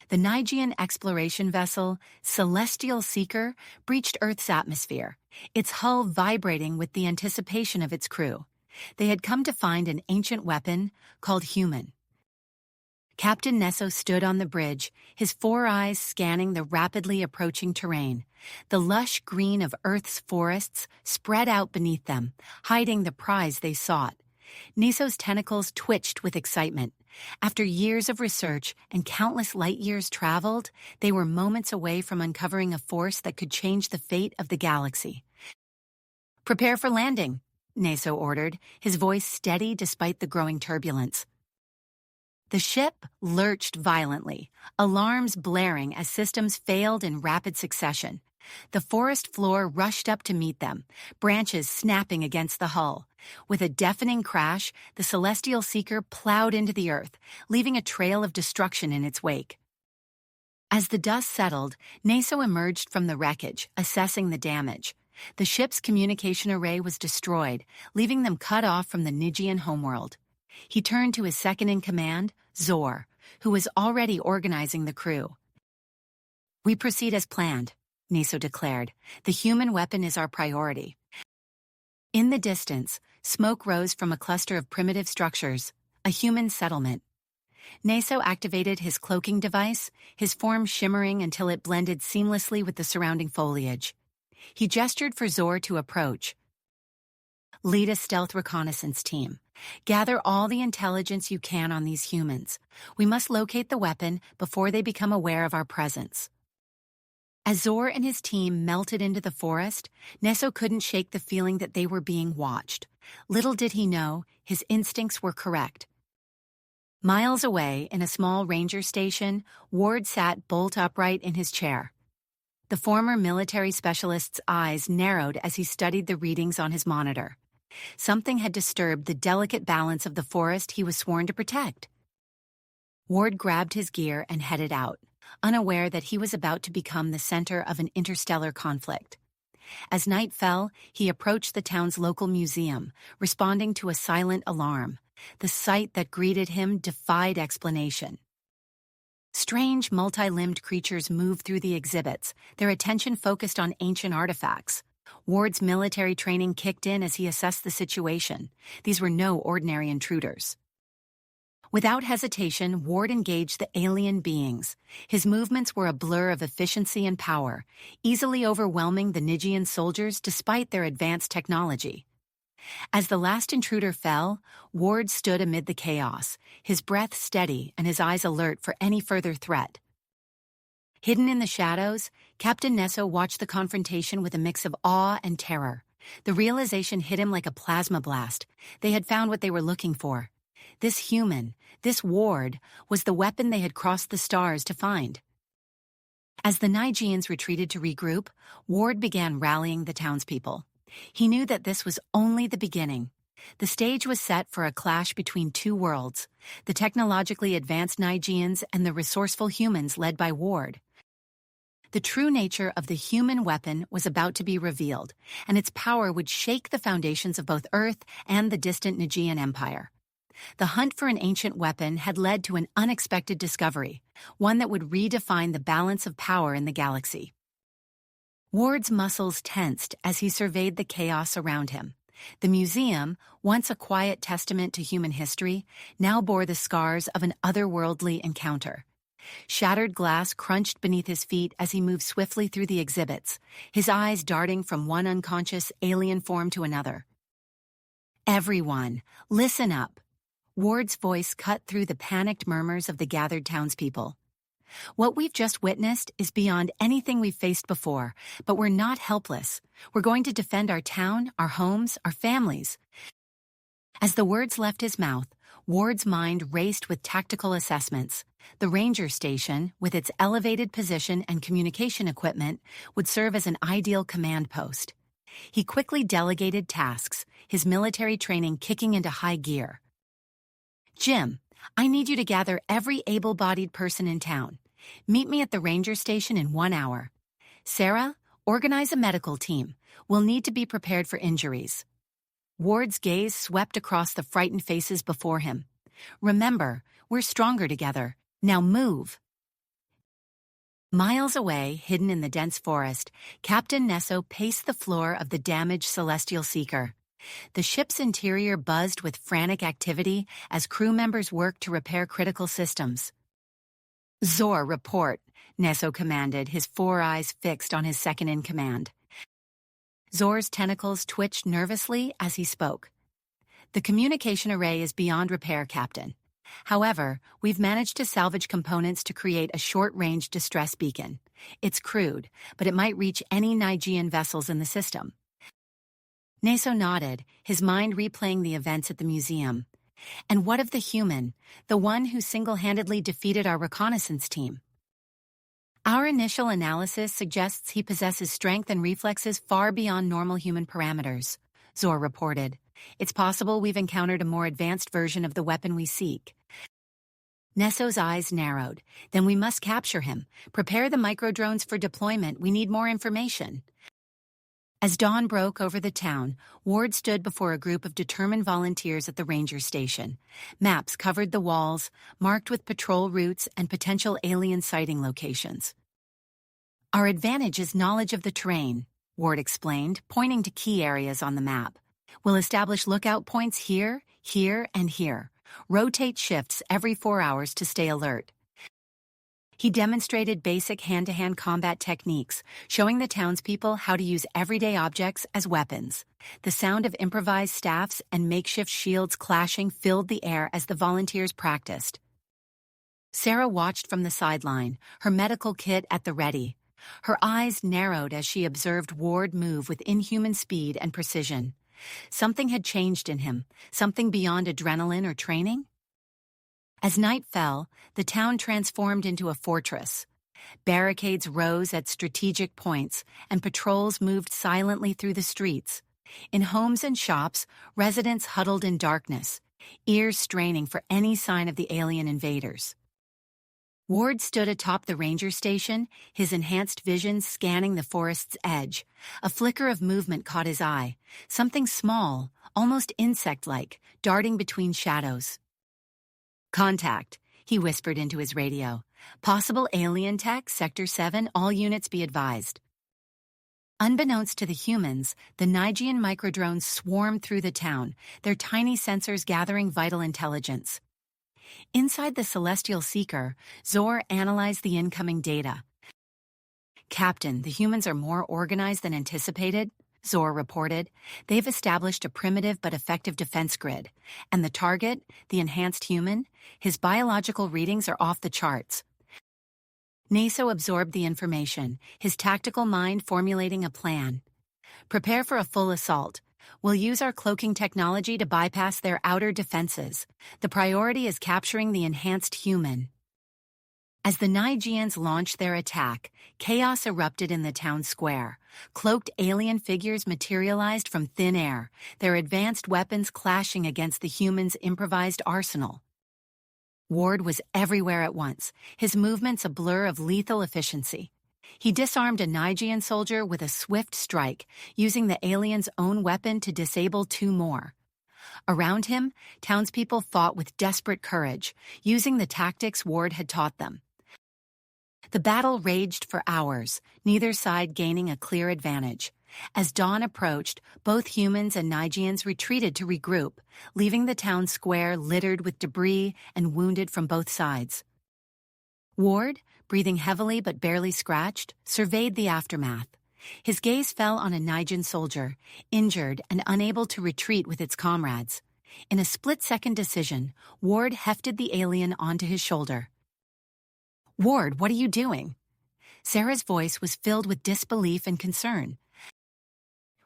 The Nigean exploration vessel, Celestial Seeker, breached Earth's atmosphere, its hull vibrating with the anticipation of its crew. They had come to find an ancient weapon called human. Captain Nesso stood on the bridge, his four eyes scanning the rapidly approaching terrain. The lush green of Earth's forests spread out beneath them, hiding the prize they sought. Nesso's tentacles twitched with excitement. After years of research and countless light-years traveled, they were moments away from uncovering a force that could change the fate of the galaxy. "Prepare for landing," Nesso ordered, his voice steady despite the growing turbulence. The ship lurched violently, alarms blaring as systems failed in rapid succession. The forest floor rushed up to meet them, branches snapping against the hull. With a deafening crash, the Celestial Seeker plowed into the earth, leaving a trail of destruction in its wake. As the dust settled, Nesso emerged from the wreckage, assessing the damage. The ship's communication array was destroyed, leaving them cut off from the Nigean homeworld. He turned to his second-in-command, Zor, who was already organizing the crew. "We proceed as planned," Nesso declared. "The human weapon is our priority." In the distance, smoke rose from a cluster of primitive structures, a human settlement. Nesso activated his cloaking device, his form shimmering until it blended seamlessly with the surrounding foliage. He gestured for Zor to approach. "Lead a stealth reconnaissance team. Gather all the intelligence you can on these humans. We must locate the weapon before they become aware of our presence." As Zor and his team melted into the forest, Nesso couldn't shake the feeling that they were being watched. Little did he know, his instincts were correct. Miles away, in a small ranger station, Ward sat bolt upright in his chair. The former military specialist's eyes narrowed as he studied the readings on his monitor. Something had disturbed the delicate balance of the forest he was sworn to protect. Ward grabbed his gear and headed out, unaware that he was about to become the center of an interstellar conflict. As night fell, he approached the town's local museum, responding to a silent alarm. The sight that greeted him defied explanation. Strange, multi-limbed creatures moved through the exhibits, their attention focused on ancient artifacts. Ward's military training kicked in as he assessed the situation. These were no ordinary intruders. Without hesitation, Ward engaged the alien beings. His movements were a blur of efficiency and power, easily overwhelming the Nigean soldiers despite their advanced technology. As the last intruder fell, Ward stood amid the chaos, his breath steady and his eyes alert for any further threat. Hidden in the shadows, Captain Nesso watched the confrontation with a mix of awe and terror. The realization hit him like a plasma blast. They had found what they were looking for. This human, this Ward, was the weapon they had crossed the stars to find. As the Nigeans retreated to regroup, Ward began rallying the townspeople. He knew that this was only the beginning. The stage was set for a clash between two worlds, the technologically advanced Nigeans and the resourceful humans led by Ward. The true nature of the human weapon was about to be revealed, and its power would shake the foundations of both Earth and the distant Nigean Empire. The hunt for an ancient weapon had led to an unexpected discovery, one that would redefine the balance of power in the galaxy. Ward's muscles tensed as he surveyed the chaos around him. The museum, once a quiet testament to human history, now bore the scars of an otherworldly encounter. Shattered glass crunched beneath his feet as he moved swiftly through the exhibits, his eyes darting from one unconscious alien form to another. "Everyone, listen up." Ward's voice cut through the panicked murmurs of the gathered townspeople. "What we've just witnessed is beyond anything we've faced before, but we're not helpless. We're going to defend our town, our homes, our families." As the words left his mouth, Ward's mind raced with tactical assessments. The ranger station, with its elevated position and communication equipment, would serve as an ideal command post. He quickly delegated tasks, his military training kicking into high gear. "Jim, I need you to gather every able-bodied person in town. Meet me at the ranger station in 1 hour. Sarah, organize a medical team. We'll need to be prepared for injuries." Ward's gaze swept across the frightened faces before him. "Remember, we're stronger together. Now move." Miles away, hidden in the dense forest, Captain Nesso paced the floor of the damaged Celestial Seeker. The ship's interior buzzed with frantic activity as crew members worked to repair critical systems. "Zor, report," Nesso commanded, his four eyes fixed on his second-in-command. Zor's tentacles twitched nervously as he spoke. "The communication array is beyond repair, Captain. However, we've managed to salvage components to create a short-range distress beacon. It's crude, but it might reach any Nigean vessels in the system." Neso nodded, his mind replaying the events at the museum. "And what of the human, the one who single-handedly defeated our reconnaissance team?" "Our initial analysis suggests he possesses strength and reflexes far beyond normal human parameters," Zor reported. "It's possible we've encountered a more advanced version of the weapon we seek." Nesso's eyes narrowed. "Then we must capture him. Prepare the microdrones for deployment. We need more information." As dawn broke over the town, Ward stood before a group of determined volunteers at the ranger station. Maps covered the walls, marked with patrol routes and potential alien sighting locations. "Our advantage is knowledge of the terrain," Ward explained, pointing to key areas on the map. "We'll establish lookout points here, here, and here. Rotate shifts every 4 hours to stay alert." He demonstrated basic hand-to-hand combat techniques, showing the townspeople how to use everyday objects as weapons. The sound of improvised staffs and makeshift shields clashing filled the air as the volunteers practiced. Sarah watched from the sideline, her medical kit at the ready. Her eyes narrowed as she observed Ward move with inhuman speed and precision. Something had changed in him, something beyond adrenaline or training. As night fell, the town transformed into a fortress. Barricades rose at strategic points, and patrols moved silently through the streets. In homes and shops, residents huddled in darkness, ears straining for any sign of the alien invaders. Ward stood atop the ranger station, his enhanced vision scanning the forest's edge. A flicker of movement caught his eye, something small, almost insect-like, darting between shadows. "Contact," he whispered into his radio. "Possible alien tech, Sector 7, all units be advised." Unbeknownst to the humans, the Nigean microdrones swarmed through the town, their tiny sensors gathering vital intelligence. Inside the Celestial Seeker, Zor analyzed the incoming data. "Captain, the humans are more organized than anticipated," Zor reported. "They've established a primitive but effective defense grid. And the target, the enhanced human, his biological readings are off the charts." Neso absorbed the information, his tactical mind formulating a plan. "Prepare for a full assault. We'll use our cloaking technology to bypass their outer defenses. The priority is capturing the enhanced human." As the Nigeans launched their attack, chaos erupted in the town square. Cloaked alien figures materialized from thin air, their advanced weapons clashing against the humans' improvised arsenal. Ward was everywhere at once, his movements a blur of lethal efficiency. He disarmed a Nigean soldier with a swift strike, using the alien's own weapon to disable 2 more. Around him, townspeople fought with desperate courage, using the tactics Ward had taught them. The battle raged for hours, neither side gaining a clear advantage. As dawn approached, both humans and Nigeans retreated to regroup, leaving the town square littered with debris and wounded from both sides. Ward, breathing heavily but barely scratched, surveyed the aftermath. His gaze fell on a Nigean soldier, injured and unable to retreat with its comrades. In a split-second decision, Ward hefted the alien onto his shoulder. "Ward, what are you doing?" Sarah's voice was filled with disbelief and concern.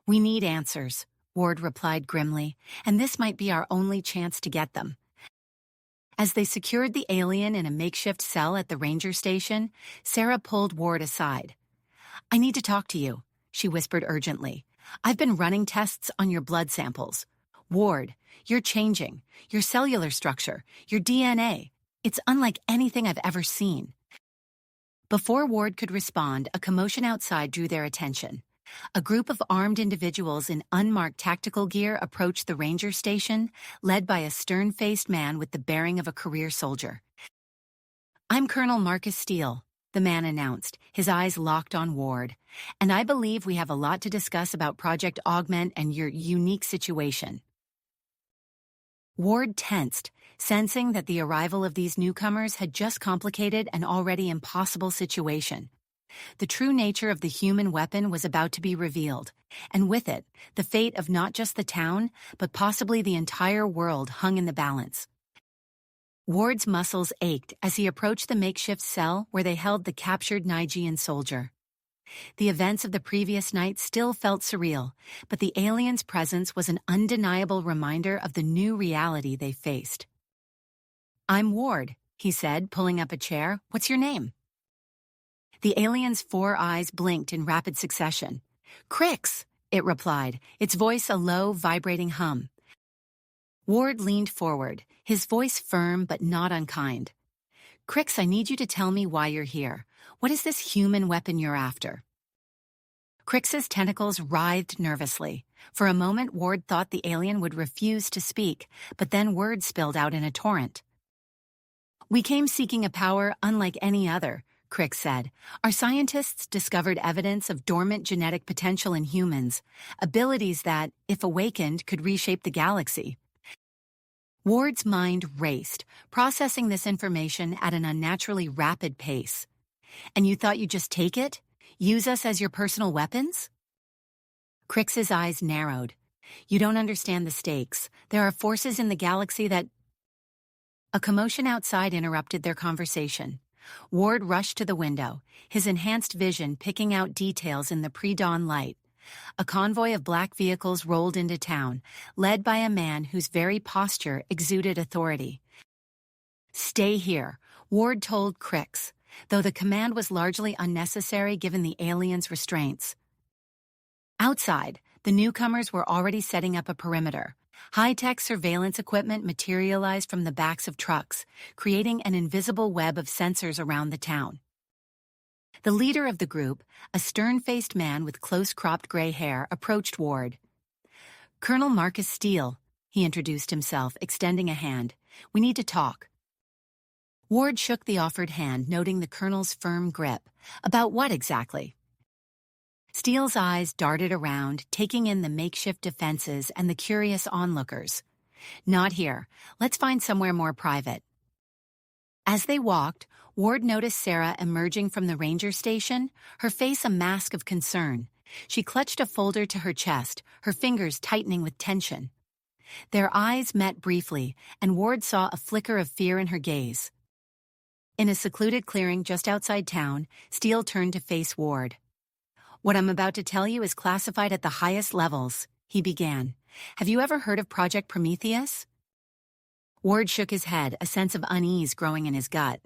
"We need answers," Ward replied grimly, "and this might be our only chance to get them." As they secured the alien in a makeshift cell at the ranger station, Sarah pulled Ward aside. "I need to talk to you," she whispered urgently. "I've been running tests on your blood samples. Ward, you're changing. Your cellular structure, your DNA. It's unlike anything I've ever seen." Before Ward could respond, a commotion outside drew their attention. A group of armed individuals in unmarked tactical gear approached the ranger station, led by a stern-faced man with the bearing of a career soldier. "I'm Colonel Marcus Steele," the man announced, his eyes locked on Ward. "And I believe we have a lot to discuss about Project Augment and your unique situation." Ward tensed, sensing that the arrival of these newcomers had just complicated an already impossible situation. The true nature of the human weapon was about to be revealed, and with it, the fate of not just the town, but possibly the entire world hung in the balance. Ward's muscles ached as he approached the makeshift cell where they held the captured Nigerian soldier. The events of the previous night still felt surreal, but the alien's presence was an undeniable reminder of the new reality they faced. "I'm Ward," he said, pulling up a chair. "What's your name?" The alien's 4 eyes blinked in rapid succession. "Crix," it replied, its voice a low, vibrating hum. Ward leaned forward, his voice firm but not unkind. "Crix, I need you to tell me why you're here. What is this human weapon you're after?" Crix's tentacles writhed nervously. For a moment, Ward thought the alien would refuse to speak, but then words spilled out in a torrent. "We came seeking a power unlike any other," Crix said. "Our scientists discovered evidence of dormant genetic potential in humans, abilities that, if awakened, could reshape the galaxy." Ward's mind raced, processing this information at an unnaturally rapid pace. "And you thought you'd just take it? Use us as your personal weapons?" Crix's eyes narrowed. "You don't understand the stakes. There are forces in the galaxy that—" A commotion outside interrupted their conversation. Ward rushed to the window, his enhanced vision picking out details in the pre-dawn light. A convoy of black vehicles rolled into town, led by a man whose very posture exuded authority. "Stay here," Ward told Crix, though the command was largely unnecessary given the alien's restraints. Outside, the newcomers were already setting up a perimeter. High-tech surveillance equipment materialized from the backs of trucks, creating an invisible web of sensors around the town. The leader of the group, a stern-faced man with close-cropped gray hair, approached Ward. "Colonel Marcus Steele," he introduced himself, extending a hand. "We need to talk." Ward shook the offered hand, noting the colonel's firm grip. "About what exactly?" Steele's eyes darted around, taking in the makeshift defenses and the curious onlookers. "Not here. Let's find somewhere more private." As they walked, Ward noticed Sarah emerging from the ranger station, her face a mask of concern. She clutched a folder to her chest, her fingers tightening with tension. Their eyes met briefly, and Ward saw a flicker of fear in her gaze. In a secluded clearing just outside town, Steele turned to face Ward. "What I'm about to tell you is classified at the highest levels," he began. "Have you ever heard of Project Prometheus?" Ward shook his head, a sense of unease growing in his gut.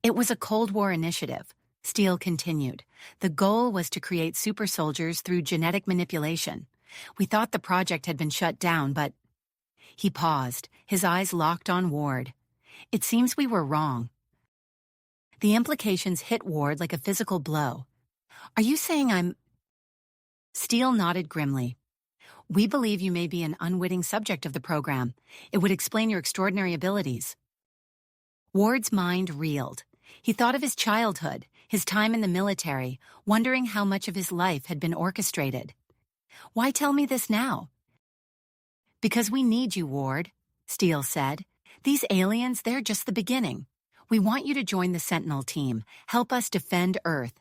"It was a Cold War initiative," Steele continued. "The goal was to create super soldiers through genetic manipulation. We thought the project had been shut down, but—" He paused, his eyes locked on Ward. "It seems we were wrong." The implications hit Ward like a physical blow. "Are you saying I'm—" Steele nodded grimly. "We believe you may be an unwitting subject of the program. It would explain your extraordinary abilities." Ward's mind reeled. He thought of his childhood, his time in the military, wondering how much of his life had been orchestrated. "Why tell me this now?" "Because we need you, Ward," Steele said. "These aliens, they're just the beginning. We want you to join the Sentinel team, help us defend Earth."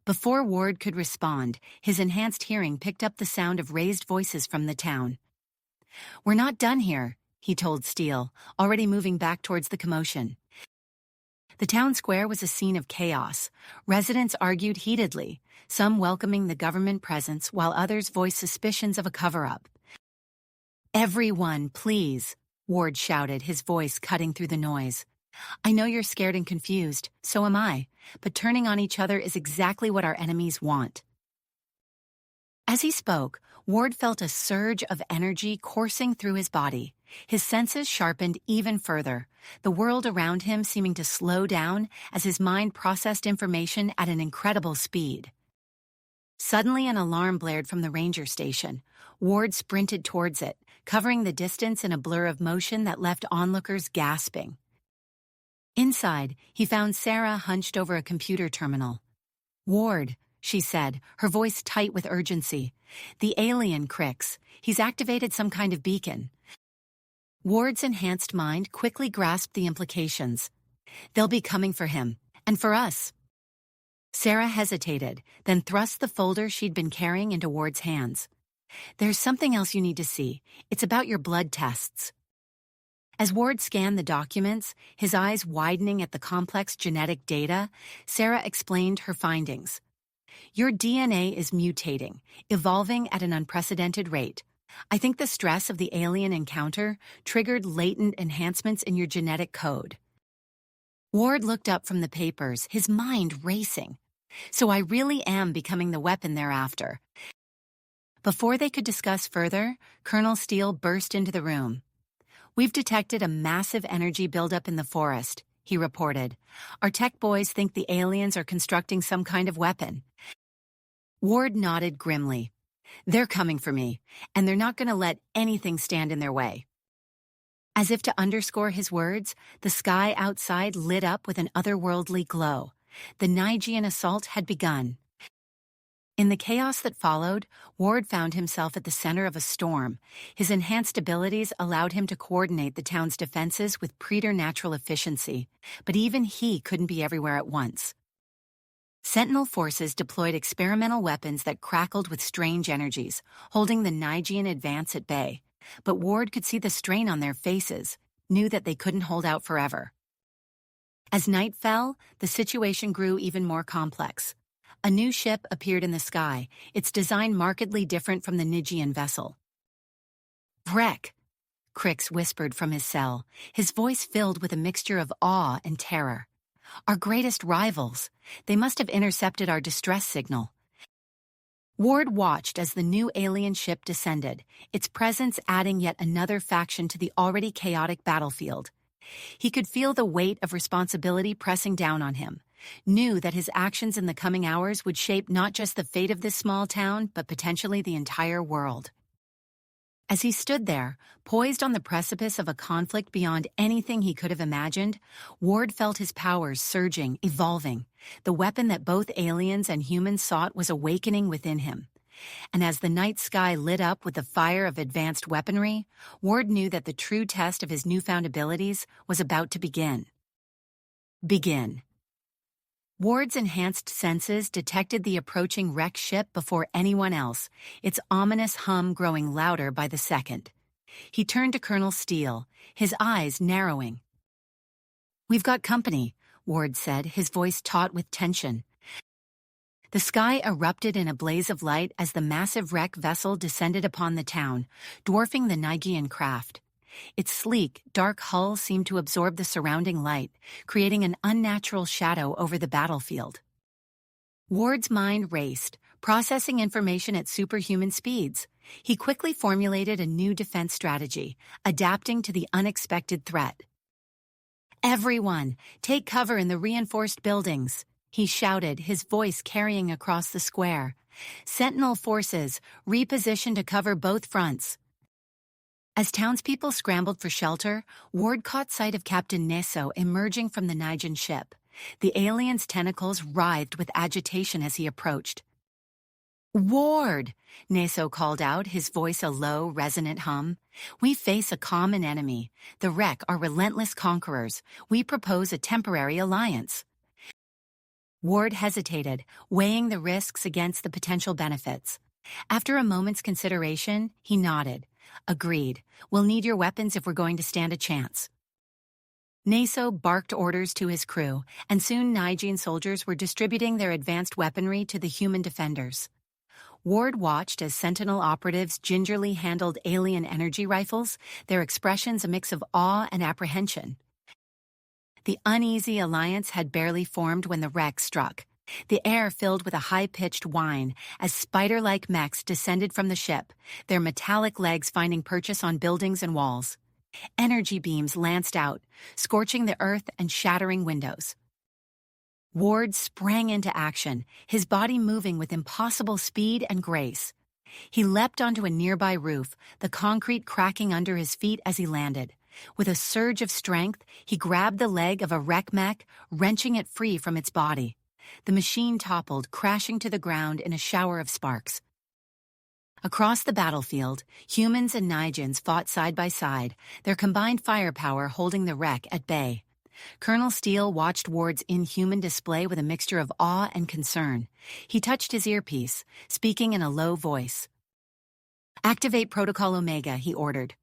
Before Ward could respond, his enhanced hearing picked up the sound of raised voices from the town. "We're not done here," he told Steele, already moving back towards the commotion. The town square was a scene of chaos. Residents argued heatedly, some welcoming the government presence while others voiced suspicions of a cover-up. "Everyone, please," Ward shouted, his voice cutting through the noise. "I know you're scared and confused, so am I, but turning on each other is exactly what our enemies want." As he spoke, Ward felt a surge of energy coursing through his body. His senses sharpened even further, the world around him seeming to slow down as his mind processed information at an incredible speed. Suddenly, an alarm blared from the ranger station. Ward sprinted towards it, covering the distance in a blur of motion that left onlookers gasping. Inside, he found Sarah hunched over a computer terminal. "Ward," she said, her voice tight with urgency. "The alien Crix. He's activated some kind of beacon." Ward's enhanced mind quickly grasped the implications. "They'll be coming for him. And for us." Sarah hesitated, then thrust the folder she'd been carrying into Ward's hands. "There's something else you need to see. It's about your blood tests." As Ward scanned the documents, his eyes widening at the complex genetic data, Sarah explained her findings. "Your DNA is mutating, evolving at an unprecedented rate. I think the stress of the alien encounter triggered latent enhancements in your genetic code." Ward looked up from the papers, his mind racing. "So I really am becoming the weapon they're after." Before they could discuss further, Colonel Steele burst into the room. "We've detected a massive energy buildup in the forest," he reported. "Our tech boys think the aliens are constructing some kind of weapon." Ward nodded grimly. "They're coming for me, and they're not going to let anything stand in their way." As if to underscore his words, the sky outside lit up with an otherworldly glow. The Nigean assault had begun. In the chaos that followed, Ward found himself at the center of a storm. His enhanced abilities allowed him to coordinate the town's defenses with preternatural efficiency, but even he couldn't be everywhere at once. Sentinel forces deployed experimental weapons that crackled with strange energies, holding the Nigean advance at bay. But Ward could see the strain on their faces, knew that they couldn't hold out forever. As night fell, the situation grew even more complex. A new ship appeared in the sky, its design markedly different from the Nigean vessel. "Wreck," Crix whispered from his cell, his voice filled with a mixture of awe and terror. "Our greatest rivals. They must have intercepted our distress signal." Ward watched as the new alien ship descended, its presence adding yet another faction to the already chaotic battlefield. He could feel the weight of responsibility pressing down on him, knew that his actions in the coming hours would shape not just the fate of this small town, but potentially the entire world. As he stood there, poised on the precipice of a conflict beyond anything he could have imagined, Ward felt his powers surging, evolving. The weapon that both aliens and humans sought was awakening within him. And as the night sky lit up with the fire of advanced weaponry, Ward knew that the true test of his newfound abilities was about to begin. Ward's enhanced senses detected the approaching wreck ship before anyone else, its ominous hum growing louder by the second. He turned to Colonel Steele, his eyes narrowing. "We've got company," Ward said, his voice taut with tension. The sky erupted in a blaze of light as the massive wreck vessel descended upon the town, dwarfing the Nigean craft. Its sleek, dark hull seemed to absorb the surrounding light, creating an unnatural shadow over the battlefield. Ward's mind raced, processing information at superhuman speeds. He quickly formulated a new defense strategy, adapting to the unexpected threat. "Everyone, take cover in the reinforced buildings," he shouted, his voice carrying across the square. "Sentinel forces, reposition to cover both fronts." As townspeople scrambled for shelter, Ward caught sight of Captain Neso emerging from the Nigean ship. The alien's tentacles writhed with agitation as he approached. "Ward!" Neso called out, his voice a low, resonant hum. "We face a common enemy. The wreck are relentless conquerors. We propose a temporary alliance." Ward hesitated, weighing the risks against the potential benefits. After a moment's consideration, he nodded. "Agreed. We'll need your weapons if we're going to stand a chance." Neso barked orders to his crew, and soon Nigean soldiers were distributing their advanced weaponry to the human defenders. Ward watched as Sentinel operatives gingerly handled alien energy rifles, their expressions a mix of awe and apprehension. The uneasy alliance had barely formed when the wreck struck. The air filled with a high-pitched whine as spider-like mechs descended from the ship, their metallic legs finding purchase on buildings and walls. Energy beams lanced out, scorching the earth and shattering windows. Ward sprang into action, his body moving with impossible speed and grace. He leapt onto a nearby roof, the concrete cracking under his feet as he landed. With a surge of strength, he grabbed the leg of a wreck mech, wrenching it free from its body. The machine toppled, crashing to the ground in a shower of sparks. Across the battlefield, humans and Nigens fought side by side, their combined firepower holding the wreck at bay. Colonel Steele watched Ward's inhuman display with a mixture of awe and concern. He touched his earpiece, speaking in a low voice. "Activate Protocol Omega," he ordered.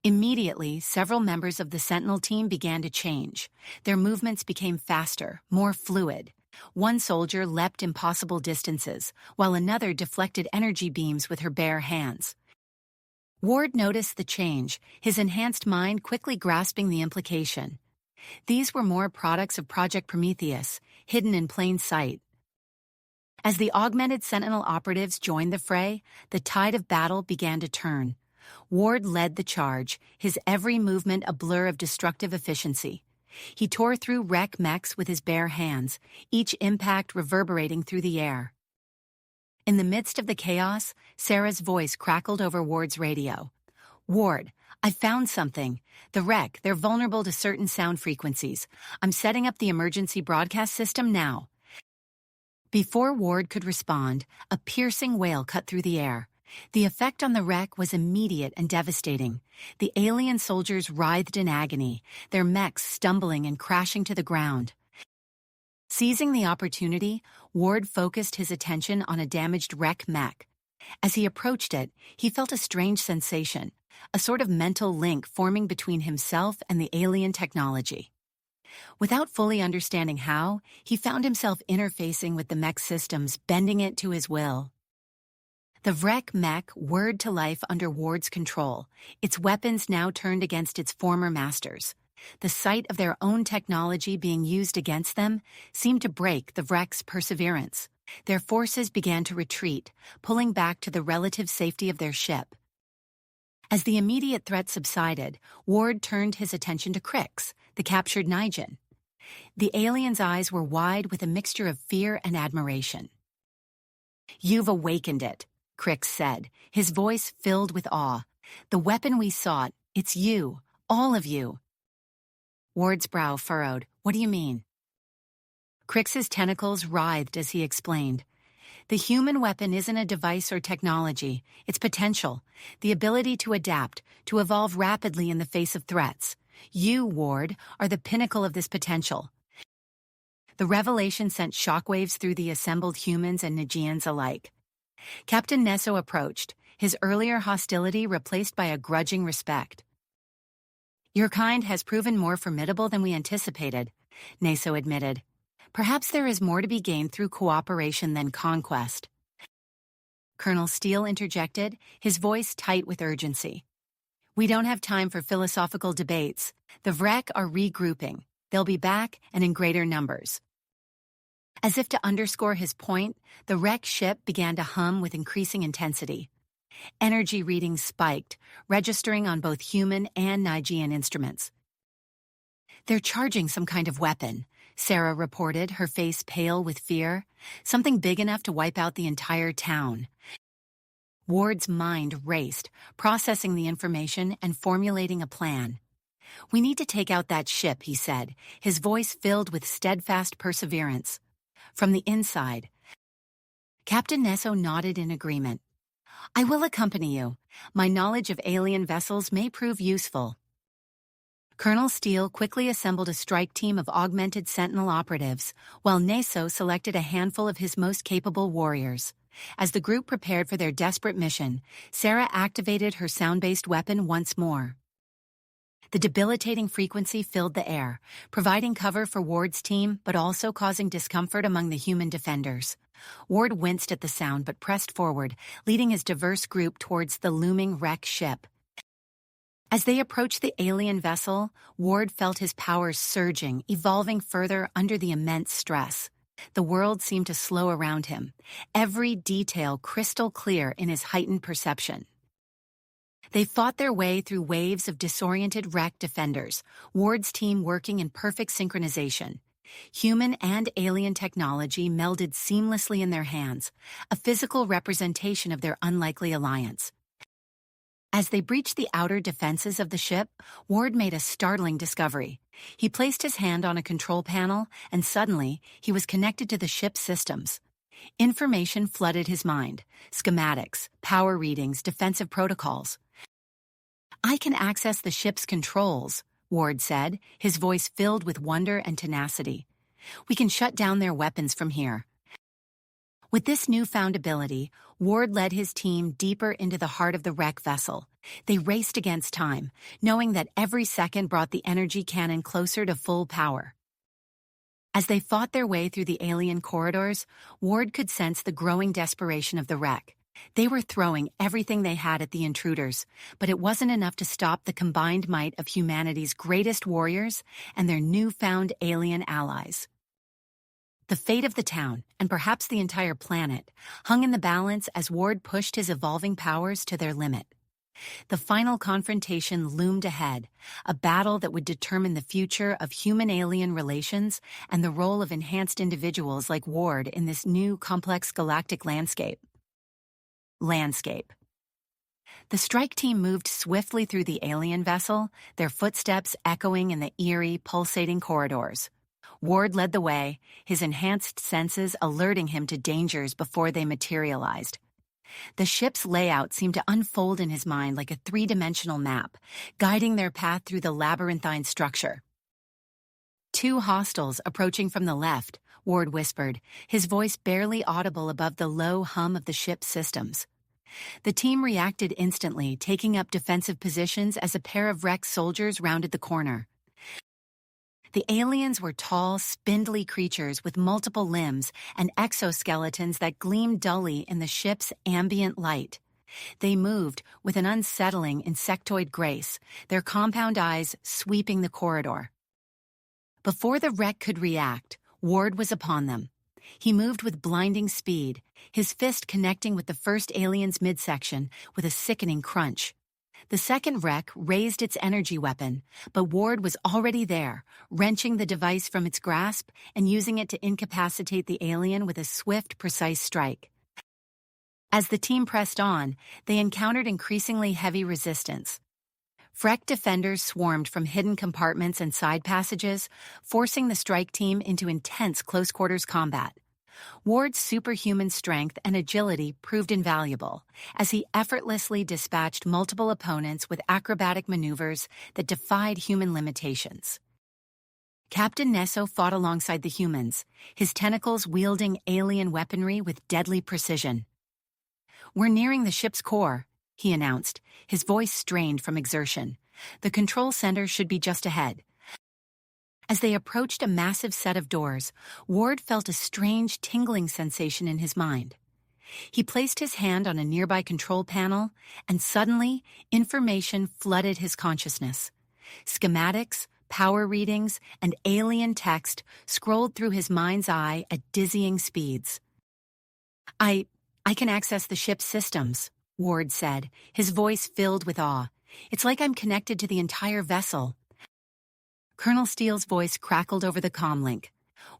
Immediately, several members of the Sentinel team began to change. Their movements became faster, more fluid. One soldier leapt impossible distances, while another deflected energy beams with her bare hands. Ward noticed the change, his enhanced mind quickly grasping the implication. These were more products of Project Prometheus, hidden in plain sight. As the augmented Sentinel operatives joined the fray, the tide of battle began to turn. Ward led the charge, his every movement a blur of destructive efficiency. He tore through wreck mechs with his bare hands, each impact reverberating through the air. In the midst of the chaos, Sarah's voice crackled over Ward's radio. "Ward, I found something. The wreck, they're vulnerable to certain sound frequencies. I'm setting up the emergency broadcast system now." Before Ward could respond, a piercing wail cut through the air. The effect on the wreck was immediate and devastating. The alien soldiers writhed in agony, their mechs stumbling and crashing to the ground. Seizing the opportunity, Ward focused his attention on a damaged wreck mech. As he approached it, he felt a strange sensation, a sort of mental link forming between himself and the alien technology. Without fully understanding how, he found himself interfacing with the mech systems, bending it to his will. The wreck mech whirred to life under Ward's control, its weapons now turned against its former masters. The sight of their own technology being used against them seemed to break the wreck's perseverance. Their forces began to retreat, pulling back to the relative safety of their ship. As the immediate threat subsided, Ward turned his attention to Crix, the captured Nigen. The alien's eyes were wide with a mixture of fear and admiration. "You've awakened it," Crix said, his voice filled with awe. "The weapon we sought, it's you, all of you." Ward's brow furrowed. "What do you mean?" Crix's tentacles writhed as he explained. "The human weapon isn't a device or technology, it's potential, the ability to adapt, to evolve rapidly in the face of threats. You, Ward, are the pinnacle of this potential." The revelation sent shockwaves through the assembled humans and Nigeans alike. Captain Nesso approached, his earlier hostility replaced by a grudging respect. "Your kind has proven more formidable than we anticipated," Nesso admitted. "Perhaps there is more to be gained through cooperation than conquest." Colonel Steele interjected, his voice tight with urgency. "We don't have time for philosophical debates. The Vrek are regrouping. They'll be back and in greater numbers." As if to underscore his point, the wreck ship began to hum with increasing intensity. Energy readings spiked, registering on both human and Nigean instruments. "They're charging some kind of weapon," Sarah reported, her face pale with fear. "Something big enough to wipe out the entire town." Ward's mind raced, processing the information and formulating a plan. "We need to take out that ship," he said, his voice filled with steadfast perseverance. From the inside, Captain Nesso nodded in agreement. "I will accompany you. My knowledge of alien vessels may prove useful." Colonel Steele quickly assembled a strike team of augmented Sentinel operatives, while Nesso selected a handful of his most capable warriors. As the group prepared for their desperate mission, Sarah activated her sound-based weapon once more. The debilitating frequency filled the air, providing cover for Ward's team but also causing discomfort among the human defenders. Ward winced at the sound but pressed forward, leading his diverse group towards the looming wreck ship. As they approached the alien vessel, Ward felt his powers surging, evolving further under the immense stress. The world seemed to slow around him, every detail crystal clear in his heightened perception. They fought their way through waves of disoriented wreck defenders, Ward's team working in perfect synchronization. Human and alien technology melded seamlessly in their hands, a physical representation of their unlikely alliance. As they breached the outer defenses of the ship, Ward made a startling discovery. He placed his hand on a control panel, and suddenly, he was connected to the ship's systems. Information flooded his mind: schematics, power readings, defensive protocols. "I can access the ship's controls," Ward said, his voice filled with wonder and tenacity. "We can shut down their weapons from here." With this newfound ability, Ward led his team deeper into the heart of the wreck vessel. They raced against time, knowing that every second brought the energy cannon closer to full power. As they fought their way through the alien corridors, Ward could sense the growing desperation of the wreck. They were throwing everything they had at the intruders, but it wasn't enough to stop the combined might of humanity's greatest warriors and their newfound alien allies. The fate of the town, and perhaps the entire planet, hung in the balance as Ward pushed his evolving powers to their limit. The final confrontation loomed ahead, a battle that would determine the future of human-alien relations and the role of enhanced individuals like Ward in this new, complex galactic landscape. The strike team moved swiftly through the alien vessel, their footsteps echoing in the eerie, pulsating corridors. Ward led the way, his enhanced senses alerting him to dangers before they materialized. The ship's layout seemed to unfold in his mind like a three-dimensional map, guiding their path through the labyrinthine structure. "Two hostiles approaching from the left," Ward whispered, his voice barely audible above the low hum of the ship's systems. The team reacted instantly, taking up defensive positions as a pair of wrecked soldiers rounded the corner. The aliens were tall, spindly creatures with multiple limbs and exoskeletons that gleamed dully in the ship's ambient light. They moved with an unsettling insectoid grace, their compound eyes sweeping the corridor. Before the wreck could react, Ward was upon them. He moved with blinding speed, his fist connecting with the first alien's midsection with a sickening crunch. The second wreck raised its energy weapon, but Ward was already there, wrenching the device from its grasp and using it to incapacitate the alien with a swift, precise strike. As the team pressed on, they encountered increasingly heavy resistance. Freck defenders swarmed from hidden compartments and side passages, forcing the strike team into intense close-quarters combat. Ward's superhuman strength and agility proved invaluable, as he effortlessly dispatched multiple opponents with acrobatic maneuvers that defied human limitations. Captain Nesso fought alongside the humans, his tentacles wielding alien weaponry with deadly precision. "We're nearing the ship's core," he announced, his voice strained from exertion. "The control center should be just ahead." As they approached a massive set of doors, Ward felt a strange tingling sensation in his mind. He placed his hand on a nearby control panel, and suddenly, information flooded his consciousness. Schematics, power readings, and alien text scrolled through his mind's eye at dizzying speeds. I can access the ship's systems," Ward said, his voice filled with awe. "It's like I'm connected to the entire vessel." Colonel Steele's voice crackled over the comlink.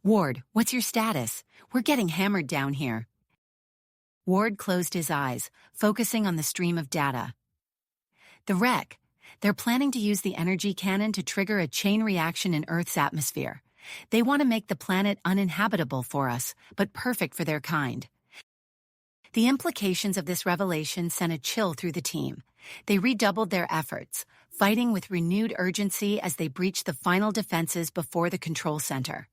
"Ward, what's your status? We're getting hammered down here." Ward closed his eyes, focusing on the stream of data. "The wreck. They're planning to use the energy cannon to trigger a chain reaction in Earth's atmosphere. They want to make the planet uninhabitable for us, but perfect for their kind." The implications of this revelation sent a chill through the team. They redoubled their efforts, fighting with renewed urgency as they breached the final defenses before the control center.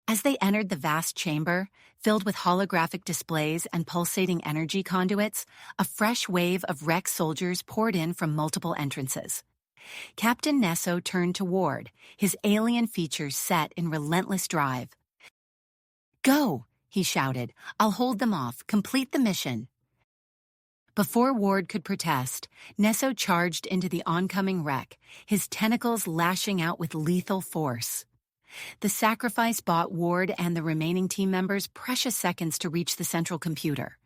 As they entered the vast chamber, filled with holographic displays and pulsating energy conduits, a fresh wave of wrecked soldiers poured in from multiple entrances. Captain Nesso turned to Ward, his alien features set in relentless drive. "Go!" he shouted. "I'll hold them off. Complete the mission." Before Ward could protest, Nesso charged into the oncoming wreck, his tentacles lashing out with lethal force. The sacrifice bought Ward and the remaining team members precious seconds to reach the central computer.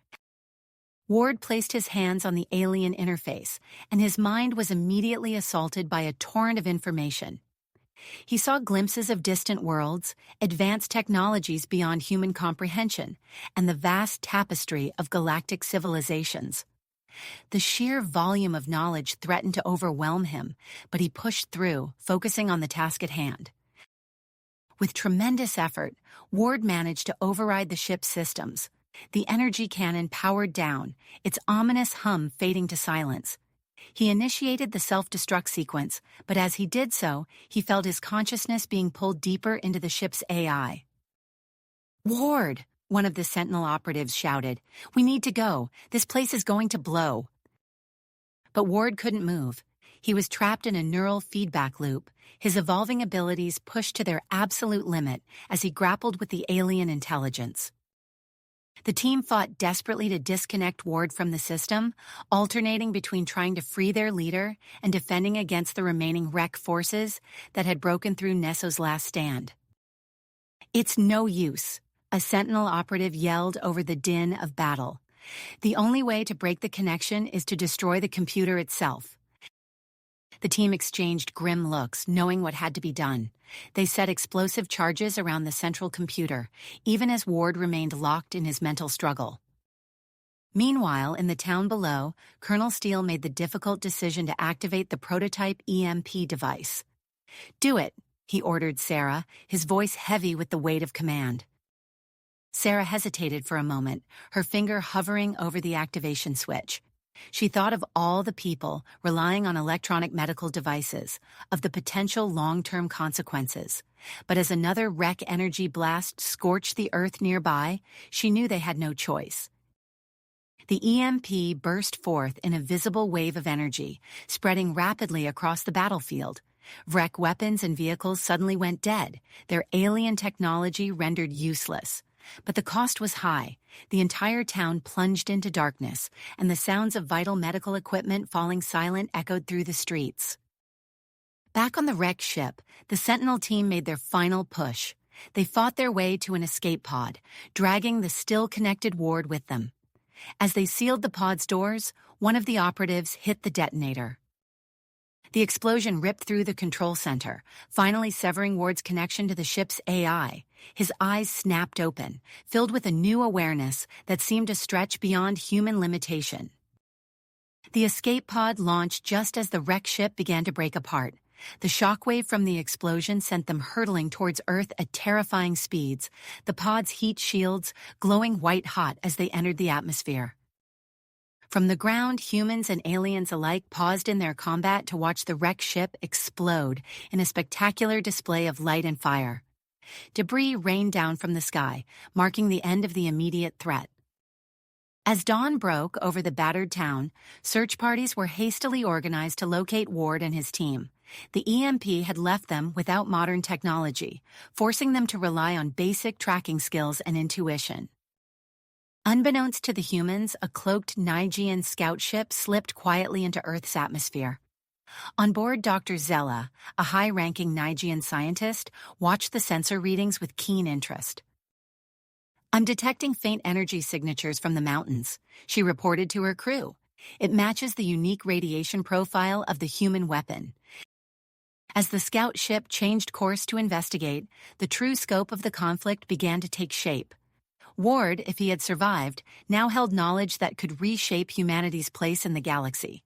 Ward placed his hands on the alien interface, and his mind was immediately assaulted by a torrent of information. He saw glimpses of distant worlds, advanced technologies beyond human comprehension, and the vast tapestry of galactic civilizations. The sheer volume of knowledge threatened to overwhelm him, but he pushed through, focusing on the task at hand. With tremendous effort, Ward managed to override the ship's systems. The energy cannon powered down, its ominous hum fading to silence. He initiated the self-destruct sequence, but as he did so, he felt his consciousness being pulled deeper into the ship's AI. "Ward!" one of the Sentinel operatives shouted. "We need to go. This place is going to blow." But Ward couldn't move. He was trapped in a neural feedback loop, his evolving abilities pushed to their absolute limit as he grappled with the alien intelligence. The team fought desperately to disconnect Ward from the system, alternating between trying to free their leader and defending against the remaining wreck forces that had broken through Nesso's last stand. "It's no use," a Sentinel operative yelled over the din of battle. "The only way to break the connection is to destroy the computer itself." The team exchanged grim looks, knowing what had to be done. They set explosive charges around the central computer, even as Ward remained locked in his mental struggle. Meanwhile, in the town below, Colonel Steele made the difficult decision to activate the prototype EMP device. "Do it," he ordered Sarah, his voice heavy with the weight of command. Sarah hesitated for a moment, her finger hovering over the activation switch. She thought of all the people relying on electronic medical devices, of the potential long-term consequences. But as another wreck energy blast scorched the earth nearby, she knew they had no choice. The EMP burst forth in a visible wave of energy, spreading rapidly across the battlefield. Wreck weapons and vehicles suddenly went dead, their alien technology rendered useless. But the cost was high. The entire town plunged into darkness, and the sounds of vital medical equipment falling silent echoed through the streets. Back on the wrecked ship, the Sentinel team made their final push. They fought their way to an escape pod, dragging the still-connected Ward with them. As they sealed the pod's doors, one of the operatives hit the detonator. The explosion ripped through the control center, finally severing Ward's connection to the ship's AI. His eyes snapped open, filled with a new awareness that seemed to stretch beyond human limitation. The escape pod launched just as the wrecked ship began to break apart. The shockwave from the explosion sent them hurtling towards Earth at terrifying speeds, the pod's heat shields glowing white-hot as they entered the atmosphere. From the ground, humans and aliens alike paused in their combat to watch the wrecked ship explode in a spectacular display of light and fire. Debris rained down from the sky, marking the end of the immediate threat. As dawn broke over the battered town, search parties were hastily organized to locate Ward and his team. The EMP had left them without modern technology, forcing them to rely on basic tracking skills and intuition. Unbeknownst to the humans, a cloaked Nigean scout ship slipped quietly into Earth's atmosphere. On board, Dr. Zella, a high-ranking Nigean scientist, watched the sensor readings with keen interest. "I'm detecting faint energy signatures from the mountains," she reported to her crew. "It matches the unique radiation profile of the human weapon." As the scout ship changed course to investigate, the true scope of the conflict began to take shape. Ward, if he had survived, now held knowledge that could reshape humanity's place in the galaxy.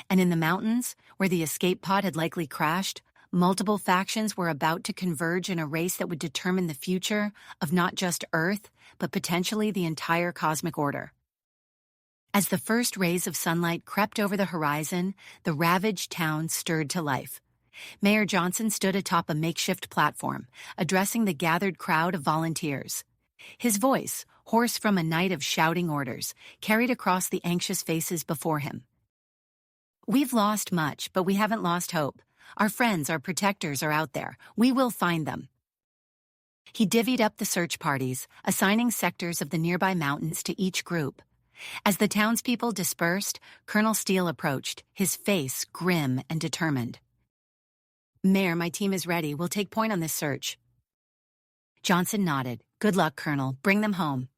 And in the mountains, where the escape pod had likely crashed, multiple factions were about to converge in a race that would determine the future of not just Earth, but potentially the entire cosmic order. As the first rays of sunlight crept over the horizon, the ravaged town stirred to life. Mayor Johnson stood atop a makeshift platform, addressing the gathered crowd of volunteers. His voice, hoarse from a night of shouting orders, carried across the anxious faces before him. "We've lost much, but we haven't lost hope. Our friends, our protectors are out there. We will find them." He divvied up the search parties, assigning sectors of the nearby mountains to each group. As the townspeople dispersed, Colonel Steele approached, his face grim and determined. "Mayor, my team is ready. We'll take point on this search." Johnson nodded. "Good luck, Colonel. Bring them home."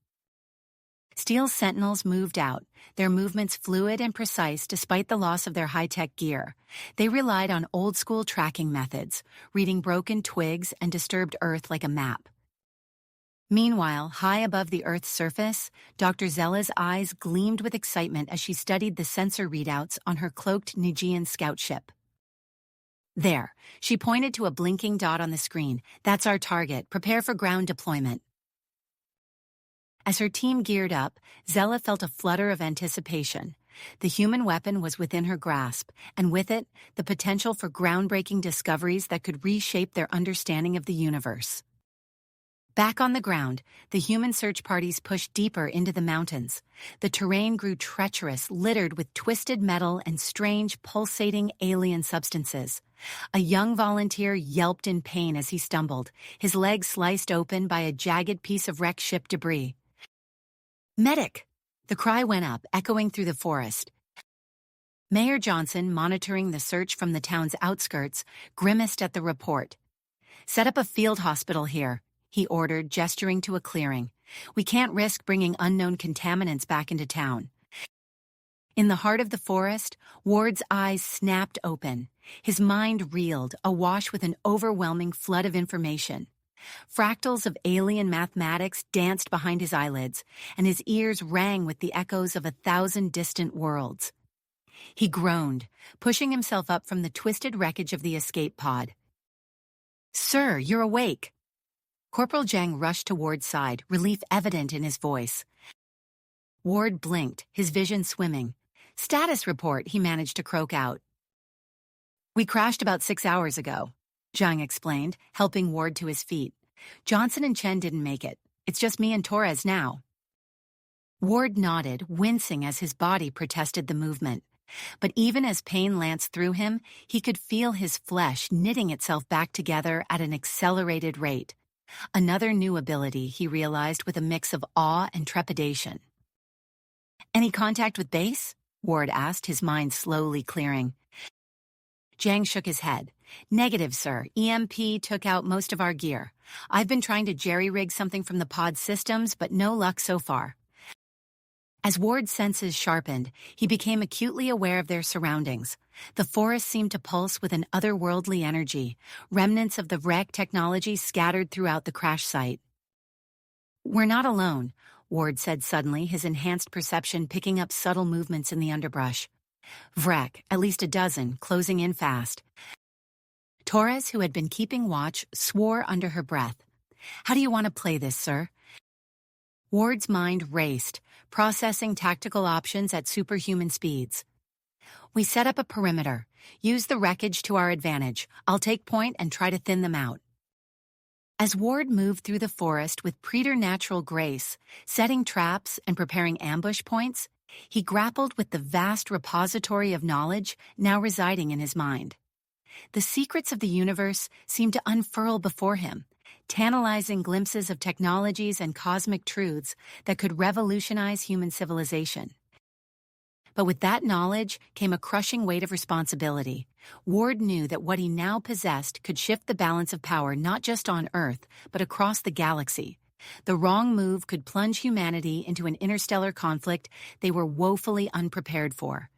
Steele's sentinels moved out, their movements fluid and precise despite the loss of their high-tech gear. They relied on old-school tracking methods, reading broken twigs and disturbed earth like a map. Meanwhile, high above the Earth's surface, Dr. Zella's eyes gleamed with excitement as she studied the sensor readouts on her cloaked Nigean scout ship. There, she pointed to a blinking dot on the screen. That's our target. Prepare for ground deployment. As her team geared up, Zella felt a flutter of anticipation. The human weapon was within her grasp, and with it, the potential for groundbreaking discoveries that could reshape their understanding of the universe. Back on the ground, the human search parties pushed deeper into the mountains. The terrain grew treacherous, littered with twisted metal and strange, pulsating alien substances. A young volunteer yelped in pain as he stumbled, his leg sliced open by a jagged piece of wrecked ship debris. "Medic!" The cry went up, echoing through the forest. Mayor Johnson, monitoring the search from the town's outskirts, grimaced at the report. "Set up a field hospital here," he ordered, gesturing to a clearing. "We can't risk bringing unknown contaminants back into town." In the heart of the forest, Ward's eyes snapped open. His mind reeled, awash with an overwhelming flood of information. Fractals of alien mathematics danced behind his eyelids, and his ears rang with the echoes of 1,000 distant worlds. He groaned, pushing himself up from the twisted wreckage of the escape pod. "Sir, you're awake." Corporal Zhang rushed to Ward's side, relief evident in his voice. Ward blinked, his vision swimming. "Status report," he managed to croak out. "We crashed about 6 hours ago," Zhang explained, helping Ward to his feet. "Johnson and Chen didn't make it. It's just me and Torres now." Ward nodded, wincing as his body protested the movement. But even as pain lanced through him, he could feel his flesh knitting itself back together at an accelerated rate. Another new ability, he realized, with a mix of awe and trepidation. "Any contact with base?" Ward asked, his mind slowly clearing. Zhang shook his head. "Negative, sir. EMP took out most of our gear. I've been trying to jerry-rig something from the pod systems, but no luck so far." As Ward's senses sharpened, he became acutely aware of their surroundings. The forest seemed to pulse with an otherworldly energy, remnants of the wreck technology scattered throughout the crash site. "We're not alone," Ward said suddenly, his enhanced perception picking up subtle movements in the underbrush. "Vrek, at least a dozen, closing in fast." Torres, who had been keeping watch, swore under her breath. "How do you want to play this, sir?" Ward's mind raced, processing tactical options at superhuman speeds. "We set up a perimeter. Use the wreckage to our advantage. I'll take point and try to thin them out." As Ward moved through the forest with preternatural grace, setting traps and preparing ambush points, he grappled with the vast repository of knowledge now residing in his mind. The secrets of the universe seemed to unfurl before him, tantalizing glimpses of technologies and cosmic truths that could revolutionize human civilization. But with that knowledge came a crushing weight of responsibility. Ward knew that what he now possessed could shift the balance of power not just on Earth, but across the galaxy. The wrong move could plunge humanity into an interstellar conflict they were woefully unprepared for.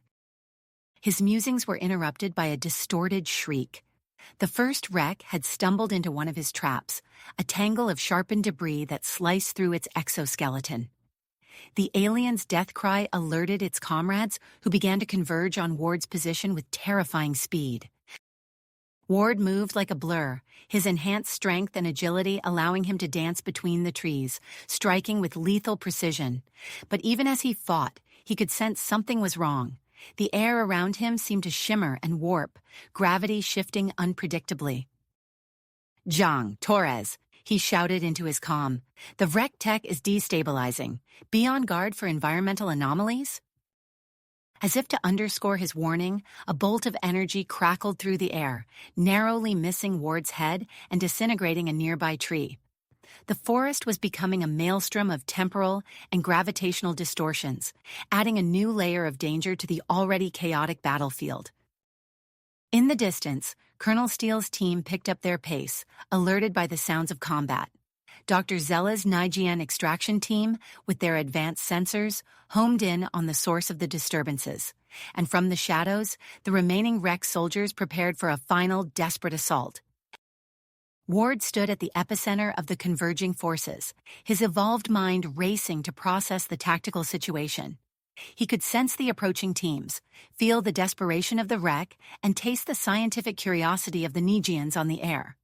His musings were interrupted by a distorted shriek. The first wreck had stumbled into one of his traps, a tangle of sharpened debris that sliced through its exoskeleton. The alien's death cry alerted its comrades, who began to converge on Ward's position with terrifying speed. Ward moved like a blur, his enhanced strength and agility allowing him to dance between the trees, striking with lethal precision. But even as he fought, he could sense something was wrong. The air around him seemed to shimmer and warp, gravity shifting unpredictably. "Zhang, Torres," he shouted into his comm. "The wreck tech is destabilizing. Be on guard for environmental anomalies." As if to underscore his warning, a bolt of energy crackled through the air, narrowly missing Ward's head and disintegrating a nearby tree. The forest was becoming a maelstrom of temporal and gravitational distortions, adding a new layer of danger to the already chaotic battlefield. In the distance, Colonel Steele's team picked up their pace, alerted by the sounds of combat. Dr. Zella's Nigean extraction team, with their advanced sensors, homed in on the source of the disturbances. And from the shadows, the remaining wrecked soldiers prepared for a final desperate assault. Ward stood at the epicenter of the converging forces, his evolved mind racing to process the tactical situation. He could sense the approaching teams, feel the desperation of the wreck, and taste the scientific curiosity of the Negians on the air.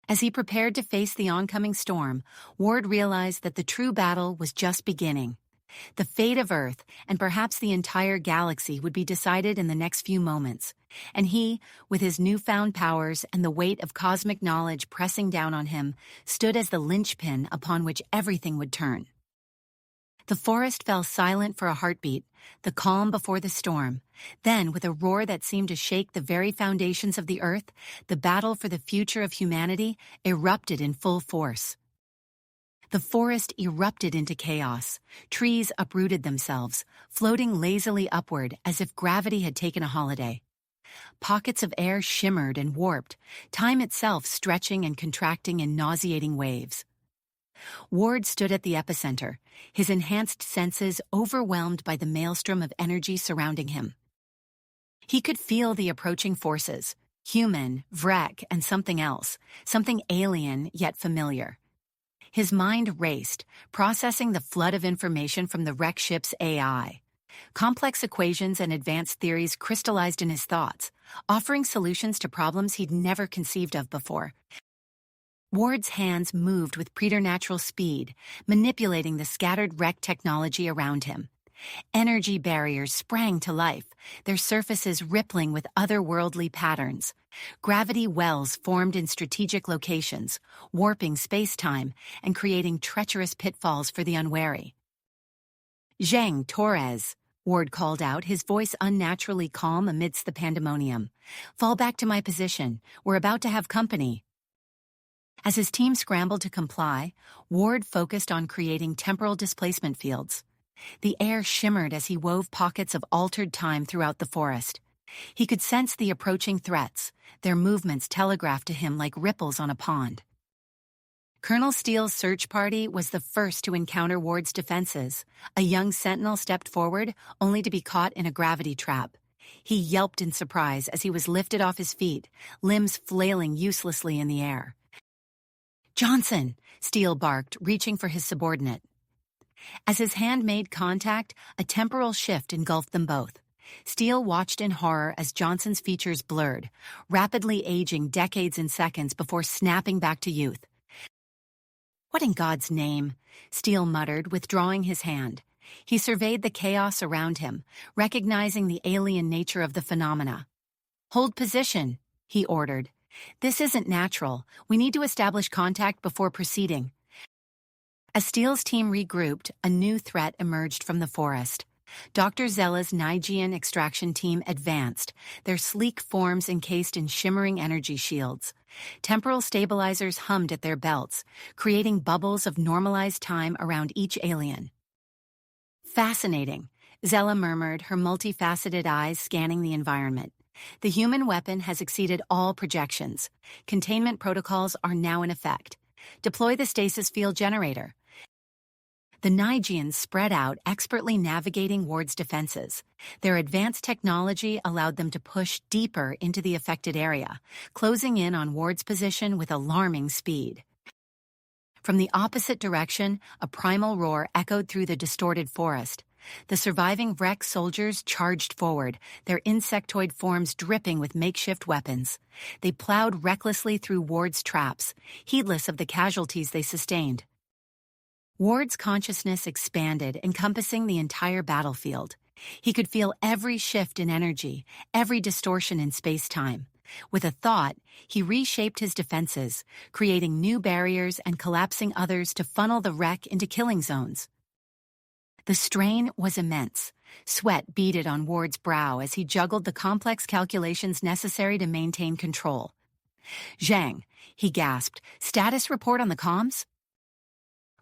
As he prepared to face the oncoming storm, Ward realized that the true battle was just beginning. The fate of Earth, and perhaps the entire galaxy, would be decided in the next few moments, and he, with his newfound powers and the weight of cosmic knowledge pressing down on him, stood as the linchpin upon which everything would turn. The forest fell silent for a heartbeat, the calm before the storm. Then, with a roar that seemed to shake the very foundations of the Earth, the battle for the future of humanity erupted in full force. The forest erupted into chaos. Trees uprooted themselves, floating lazily upward as if gravity had taken a holiday. Pockets of air shimmered and warped, time itself stretching and contracting in nauseating waves. Ward stood at the epicenter, his enhanced senses overwhelmed by the maelstrom of energy surrounding him. He could feel the approaching forces, human, Vrek, and something else, something alien yet familiar. His mind raced, processing the flood of information from the wreck ship's AI. Complex equations and advanced theories crystallized in his thoughts, offering solutions to problems he'd never conceived of before. Ward's hands moved with preternatural speed, manipulating the scattered wreck technology around him. Energy barriers sprang to life, their surfaces rippling with otherworldly patterns. Gravity wells formed in strategic locations, warping space-time and creating treacherous pitfalls for the unwary. "Zhang Torres," Ward called out, his voice unnaturally calm amidst the pandemonium. "Fall back to my position. We're about to have company." As his team scrambled to comply, Ward focused on creating temporal displacement fields. The air shimmered as he wove pockets of altered time throughout the forest. He could sense the approaching threats, their movements telegraphed to him like ripples on a pond. Colonel Steele's search party was the first to encounter Ward's defenses. A young sentinel stepped forward, only to be caught in a gravity trap. He yelped in surprise as he was lifted off his feet, limbs flailing uselessly in the air. "Johnson!" Steele barked, reaching for his subordinate. As his hand made contact, a temporal shift engulfed them both. Steele watched in horror as Johnson's features blurred, rapidly aging decades in seconds before snapping back to youth. "What in God's name?" Steele muttered, withdrawing his hand. He surveyed the chaos around him, recognizing the alien nature of the phenomena. "Hold position," he ordered. "This isn't natural. We need to establish contact before proceeding." As Steele's team regrouped, a new threat emerged from the forest. Dr. Zella's Nigean extraction team advanced, their sleek forms encased in shimmering energy shields. Temporal stabilizers hummed at their belts, creating bubbles of normalized time around each alien. "Fascinating," Zella murmured, her multifaceted eyes scanning the environment. "The human weapon has exceeded all projections. Containment protocols are now in effect. Deploy the stasis field generator." The Nigeans spread out, expertly navigating Ward's defenses. Their advanced technology allowed them to push deeper into the affected area, closing in on Ward's position with alarming speed. From the opposite direction, a primal roar echoed through the distorted forest. The surviving wreck soldiers charged forward, their insectoid forms dripping with makeshift weapons. They plowed recklessly through Ward's traps, heedless of the casualties they sustained. Ward's consciousness expanded, encompassing the entire battlefield. He could feel every shift in energy, every distortion in space-time. With a thought, he reshaped his defenses, creating new barriers and collapsing others to funnel the wreck into killing zones. The strain was immense. Sweat beaded on Ward's brow as he juggled the complex calculations necessary to maintain control. "Zhang," he gasped, "status report on the comms?"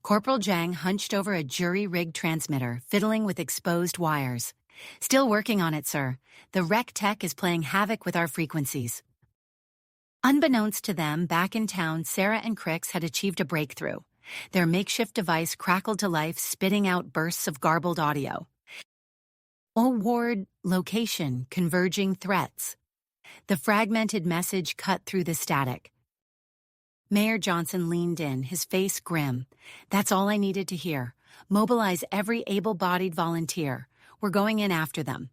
Corporal Zhang hunched over a jury-rigged transmitter, fiddling with exposed wires. "Still working on it, sir. The wreck tech is playing havoc with our frequencies." Unbeknownst to them, back in town, Sarah and Crix had achieved a breakthrough. Their makeshift device crackled to life, spitting out bursts of garbled audio. "All Ward, location, converging threats." The fragmented message cut through the static. Mayor Johnson leaned in, his face grim. That's all I needed to hear. Mobilize every able-bodied volunteer. We're going in after them.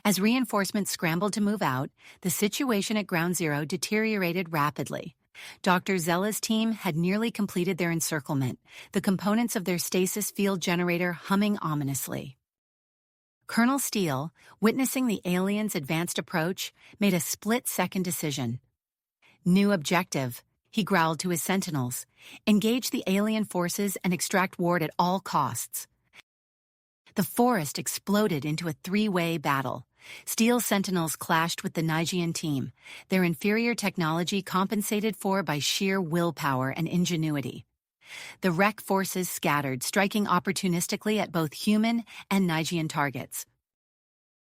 As reinforcements scrambled to move out, the situation at Ground Zero deteriorated rapidly. Dr. Zella's team had nearly completed their encirclement, the components of their stasis field generator humming ominously. Colonel Steele, witnessing the aliens' advanced approach, made a split-second decision. New objective, he growled to his sentinels. Engage the alien forces and extract Ward at all costs. The forest exploded into a three-way battle. Steele's sentinels clashed with the Nigian team, their inferior technology compensated for by sheer willpower and ingenuity. The Wreck forces scattered, striking opportunistically at both human and Nigian targets.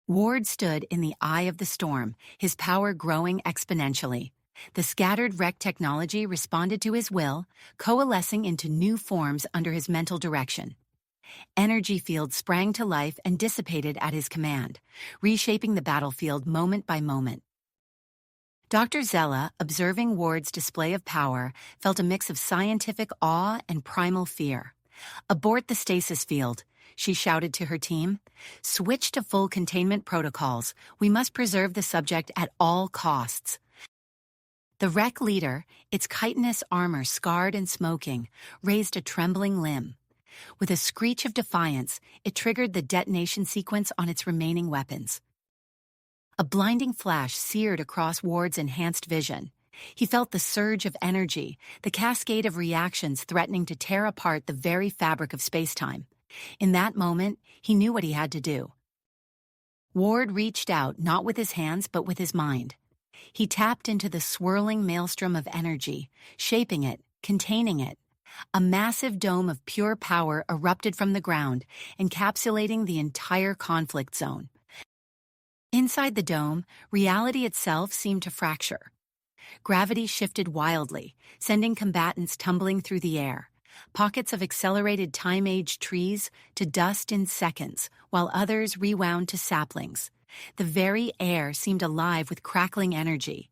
Ward stood in the eye of the storm, his power growing exponentially. The scattered Wreck technology responded to his will, coalescing into new forms under his mental direction. Energy fields sprang to life and dissipated at his command, reshaping the battlefield moment by moment. Dr. Zella, observing Ward's display of power, felt a mix of scientific awe and primal fear. "Abort the stasis field," she shouted to her team. "Switch to full containment protocols. We must preserve the subject at all costs." The Wreck leader, its chitinous armor scarred and smoking, raised a trembling limb. With a screech of defiance, it triggered the detonation sequence on its remaining weapons. A blinding flash seared across Ward's enhanced vision. He felt the surge of energy, the cascade of reactions threatening to tear apart the very fabric of spacetime. In that moment, he knew what he had to do. Ward reached out, not with his hands, but with his mind. He tapped into the swirling maelstrom of energy, shaping it, containing it. A massive dome of pure power erupted from the ground, encapsulating the entire conflict zone. Inside the dome, reality itself seemed to fracture. Gravity shifted wildly, sending combatants tumbling through the air. Pockets of accelerated time-aged trees to dust in seconds, while others rewound to saplings. The very air seemed alive with crackling energy.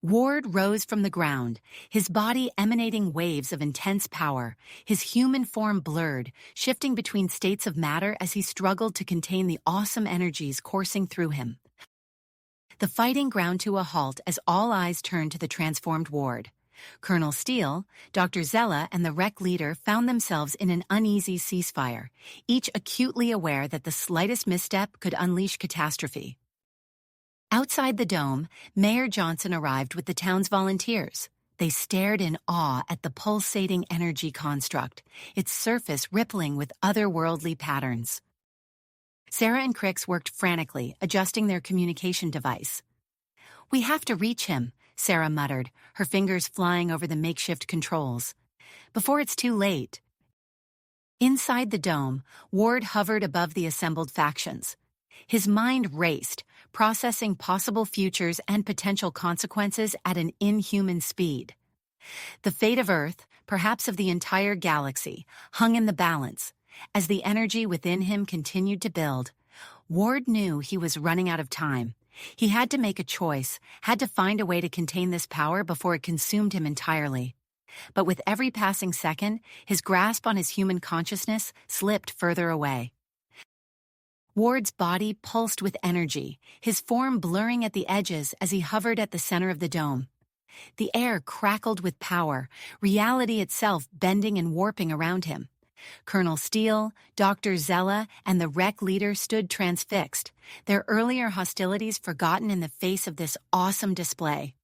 Ward rose from the ground, his body emanating waves of intense power, his human form blurred, shifting between states of matter as he struggled to contain the awesome energies coursing through him. The fighting ground to a halt as all eyes turned to the transformed Ward. Colonel Steele, Dr. Zella, and the Wreck leader found themselves in an uneasy ceasefire, each acutely aware that the slightest misstep could unleash catastrophe. Outside the dome, Mayor Johnson arrived with the town's volunteers. They stared in awe at the pulsating energy construct, its surface rippling with otherworldly patterns. Sarah and Crix worked frantically, adjusting their communication device. "We have to reach him," Sarah muttered, her fingers flying over the makeshift controls. "Before it's too late." Inside the dome, Ward hovered above the assembled factions. His mind raced, processing possible futures and potential consequences at an inhuman speed. The fate of Earth, perhaps of the entire galaxy, hung in the balance. As the energy within him continued to build, Ward knew he was running out of time. He had to make a choice, had to find a way to contain this power before it consumed him entirely. But with every passing second, his grasp on his human consciousness slipped further away. Ward's body pulsed with energy, his form blurring at the edges as he hovered at the center of the dome. The air crackled with power, reality itself bending and warping around him. Colonel Steele, Dr. Zella, and the Wreck leader stood transfixed, their earlier hostilities forgotten in the face of this awesome display.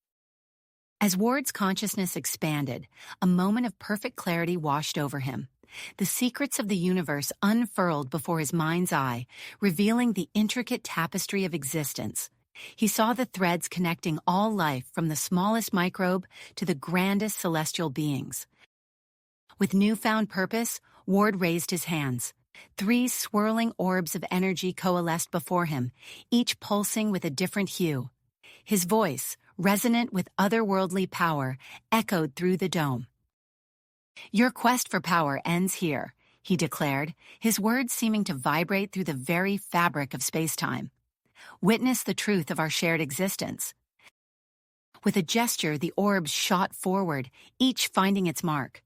As Ward's consciousness expanded, a moment of perfect clarity washed over him. The secrets of the universe unfurled before his mind's eye, revealing the intricate tapestry of existence. He saw the threads connecting all life from the smallest microbe to the grandest celestial beings. With newfound purpose, Ward raised his hands. 3 swirling orbs of energy coalesced before him, each pulsing with a different hue. His voice, resonant with otherworldly power, echoed through the dome. "Your quest for power ends here," he declared, his words seeming to vibrate through the very fabric of spacetime. "Witness the truth of our shared existence." With a gesture, the orbs shot forward, each finding its mark.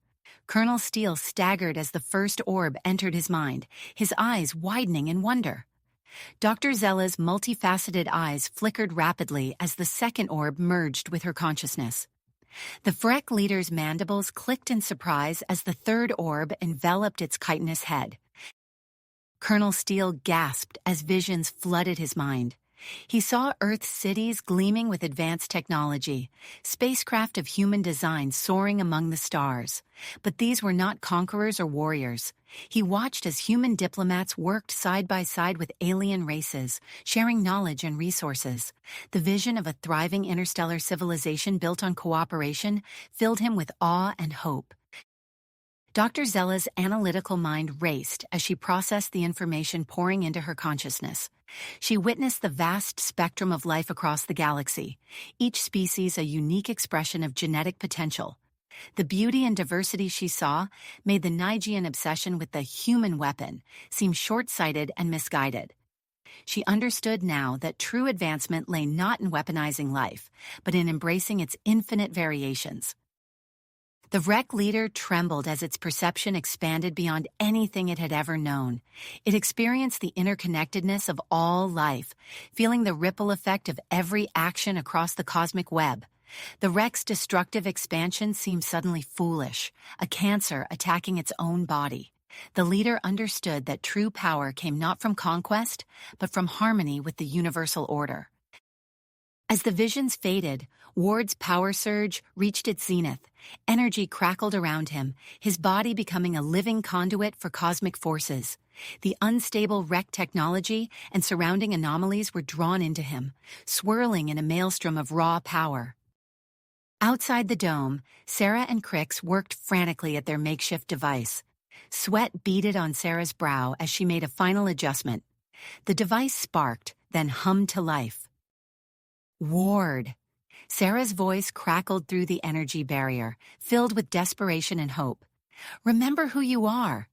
Colonel Steele staggered as the first orb entered his mind, his eyes widening in wonder. Dr. Zella's multifaceted eyes flickered rapidly as the second orb merged with her consciousness. The Freck leader's mandibles clicked in surprise as the third orb enveloped its chitinous head. Colonel Steele gasped as visions flooded his mind. He saw Earth's cities gleaming with advanced technology, spacecraft of human design soaring among the stars. But these were not conquerors or warriors. He watched as human diplomats worked side by side with alien races, sharing knowledge and resources. The vision of a thriving interstellar civilization built on cooperation filled him with awe and hope. Dr. Zella's analytical mind raced as she processed the information pouring into her consciousness. She witnessed the vast spectrum of life across the galaxy, each species a unique expression of genetic potential. The beauty and diversity she saw made the Nigean obsession with the human weapon seem short-sighted and misguided. She understood now that true advancement lay not in weaponizing life, but in embracing its infinite variations. The Wreck leader trembled as its perception expanded beyond anything it had ever known. It experienced the interconnectedness of all life, feeling the ripple effect of every action across the cosmic web. The Wreck's destructive expansion seemed suddenly foolish, a cancer attacking its own body. The leader understood that true power came not from conquest, but from harmony with the universal order. As the visions faded, Ward's power surge reached its zenith. Energy crackled around him, his body becoming a living conduit for cosmic forces. The unstable Wreck technology and surrounding anomalies were drawn into him, swirling in a maelstrom of raw power. Outside the dome, Sarah and Crix worked frantically at their makeshift device. Sweat beaded on Sarah's brow as she made a final adjustment. The device sparked, then hummed to life. Ward. Sarah's voice crackled through the energy barrier, filled with desperation and hope. Remember who you are.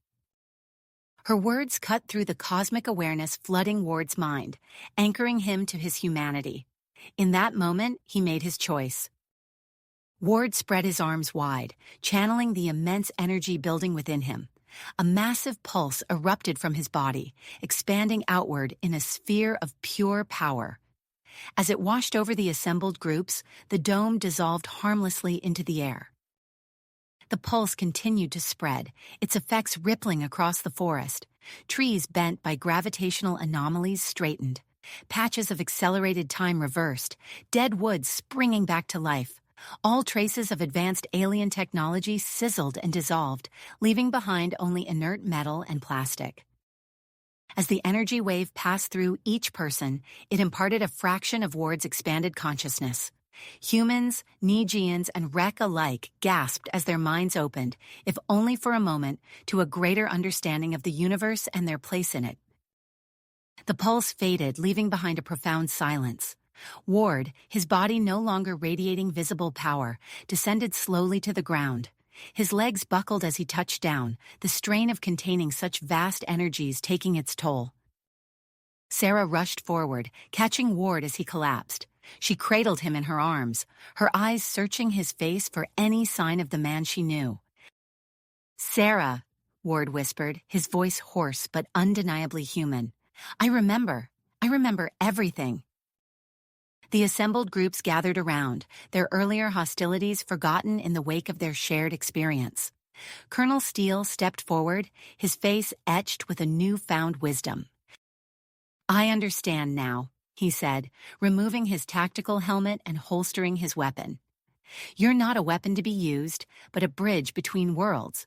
Her words cut through the cosmic awareness flooding Ward's mind, anchoring him to his humanity. In that moment, he made his choice. Ward spread his arms wide, channeling the immense energy building within him. A massive pulse erupted from his body, expanding outward in a sphere of pure power. As it washed over the assembled groups, the dome dissolved harmlessly into the air. The pulse continued to spread, its effects rippling across the forest. Trees bent by gravitational anomalies straightened. Patches of accelerated time reversed, dead wood springing back to life. All traces of advanced alien technology sizzled and dissolved, leaving behind only inert metal and plastic. As the energy wave passed through each person, it imparted a fraction of Ward's expanded consciousness. Humans, Nigeans, and Wreck alike gasped as their minds opened, if only for a moment, to a greater understanding of the universe and their place in it. The pulse faded, leaving behind a profound silence. Ward, his body no longer radiating visible power, descended slowly to the ground. His legs buckled as he touched down, the strain of containing such vast energies taking its toll. Sarah rushed forward, catching Ward as he collapsed. She cradled him in her arms, her eyes searching his face for any sign of the man she knew. "Sarah," Ward whispered, his voice hoarse but undeniably human. I remember everything." The assembled groups gathered around, their earlier hostilities forgotten in the wake of their shared experience. Colonel Steele stepped forward, his face etched with a newfound wisdom. "I understand now," he said, removing his tactical helmet and holstering his weapon. "You're not a weapon to be used, but a bridge between worlds."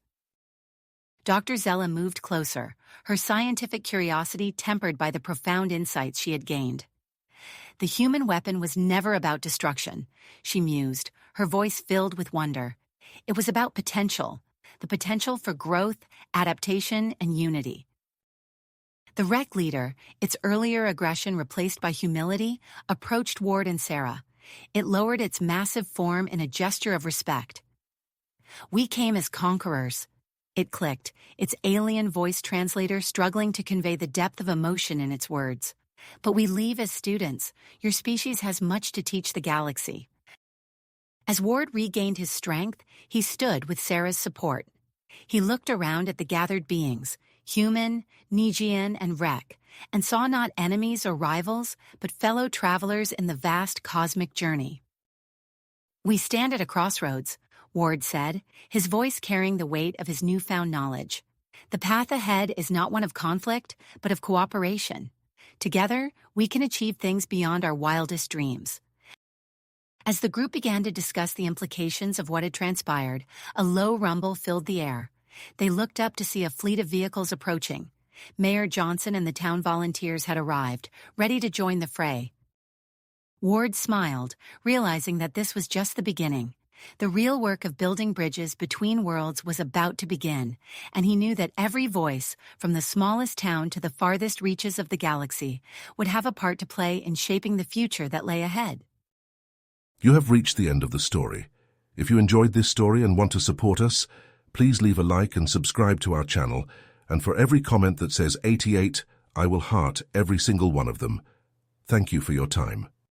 Dr. Zella moved closer, her scientific curiosity tempered by the profound insights she had gained. "The human weapon was never about destruction," she mused, her voice filled with wonder. "It was about potential, the potential for growth, adaptation, and unity." The Wreck leader, its earlier aggression replaced by humility, approached Ward and Sarah. It lowered its massive form in a gesture of respect. "We came as conquerors." It clicked, its alien voice translator struggling to convey the depth of emotion in its words. "But we leave as students. Your species has much to teach the galaxy." As Ward regained his strength, he stood with Sarah's support. He looked around at the gathered beings, human, Negian, and Rek, and saw not enemies or rivals, but fellow travelers in the vast cosmic journey. "We stand at a crossroads," Ward said, his voice carrying the weight of his newfound knowledge. "The path ahead is not one of conflict, but of cooperation. Together, we can achieve things beyond our wildest dreams." As the group began to discuss the implications of what had transpired, a low rumble filled the air. They looked up to see a fleet of vehicles approaching. Mayor Johnson and the town volunteers had arrived, ready to join the fray. Ward smiled, realizing that this was just the beginning. The real work of building bridges between worlds was about to begin, and he knew that every voice, from the smallest town to the farthest reaches of the galaxy, would have a part to play in shaping the future that lay ahead. You have reached the end of the story. If you enjoyed this story and want to support us, please leave a like and subscribe to our channel, and for every comment that says 88, I will heart every single one of them. Thank you for your time.